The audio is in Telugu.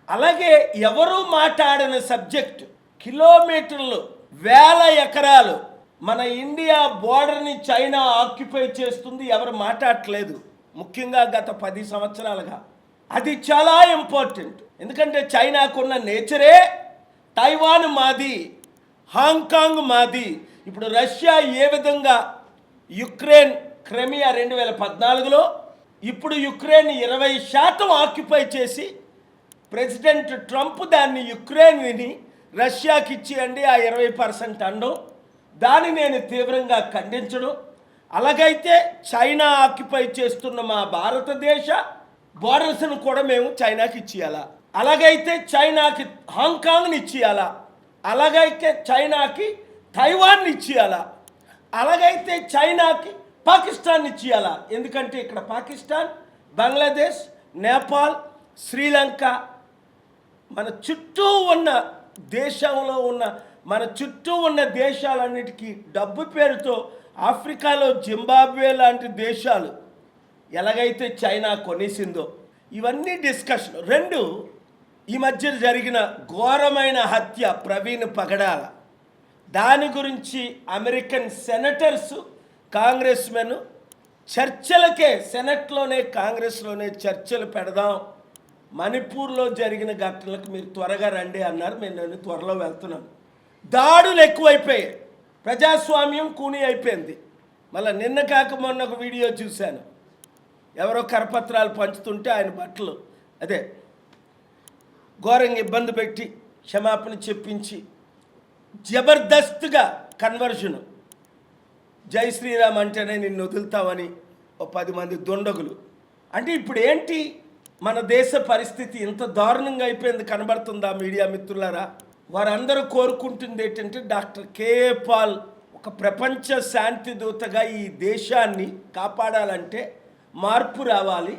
అలాగే ఎవరు మాట్లాడని సబ్జెక్ట్ కిలోమీటర్లు వేల ఎకరాలు మన ఇండియా బోర్డర్ని చైనా ఆక్యుపై చేస్తుంది, ఎవరు మాట్లాడట్లేదు. ముఖ్యంగా గత 10 సంవత్సరాలుగా అది చాలా ఇంపార్టెంట్. ఎందుకంటే చైనాకున్న నేచరే తైవాన్ మాది, హాంకాంగ్ మాది. ఇప్పుడు రష్యా ఏ విధంగా యుక్రెయిన్ క్రిమియా 2014లో, ఇప్పుడు యుక్రెయిన్ 20% ఆక్యుపై చేసి ప్రెసిడెంట్ ట్రంప్ దాన్ని యుక్రెయిన్ని రష్యాకి ఇచ్చేయండి ఆ 20% అనడం, దాన్ని నేను తీవ్రంగా ఖండించడం. అలాగైతే చైనా ఆక్యుపై చేస్తున్న మా భారతదేశ బోర్డర్స్ను కూడా మేము చైనాకి ఇచ్చేయాలా, అలాగైతే చైనాకి హాంకాంగ్ని ఇచ్చేయాలా, అలాగైతే చైనాకి తైవాన్ని ఇచ్చేయాలా, అలాగైతే చైనాకి పాకిస్తాన్ ఇచ్చేయాలా. ఎందుకంటే ఇక్కడ పాకిస్తాన్, బంగ్లాదేశ్, నేపాల్, శ్రీలంక, మన చుట్టూ ఉన్న దేశంలో ఉన్న మన చుట్టూ ఉన్న దేశాలన్నిటికీ డబ్బు పేరుతో ఆఫ్రికాలో జింబాబ్వే లాంటి దేశాలు ఎలాగైతే చైనా కొనేసిందో, ఇవన్నీ డిస్కషన్. 2, ఈ మధ్య జరిగిన ఘోరమైన హత్య ప్రవీణ్ పగడాల, దాని గురించి అమెరికన్ సెనేటర్స్, కాంగ్రెస్ మెన్ చర్చలకే, సెనెట్లోనే కాంగ్రెస్లోనే చర్చలు పెడదాం, మణిపూర్లో జరిగిన ఘటనలకు మీరు త్వరగా రండి అన్నారు. నేను త్వరలో వెళ్తున్నాను. దాడులు ఎక్కువైపోయాయి, ప్రజాస్వామ్యం కూని అయిపోయింది. మళ్ళీ నిన్న కాక మొన్న ఒక వీడియో చూశాను, ఎవరో కరపత్రాలు పంచుతుంటే ఆయన బట్టలు అదే ఘోరంగా ఇబ్బంది పెట్టి క్షమాపణ చెప్పించి జబర్దస్త్గా కన్వర్షను, జై శ్రీరామ్ అంటేనే నిన్ను వదులుతామని ఓ 10 మంది దుండగులు. అంటే ఇప్పుడు ఏంటి మన దేశ పరిస్థితి ఇంత దారుణంగా అయిపోయింది కనబడుతుందా మీడియా మిత్రులారా? వారందరూ కోరుకుంటుంది ఏంటంటే డాక్టర్ కేఏ పాల్ ఒక ప్రపంచ శాంతి దూతగా ఈ దేశాన్ని కాపాడాలంటే మార్పు రావాలి,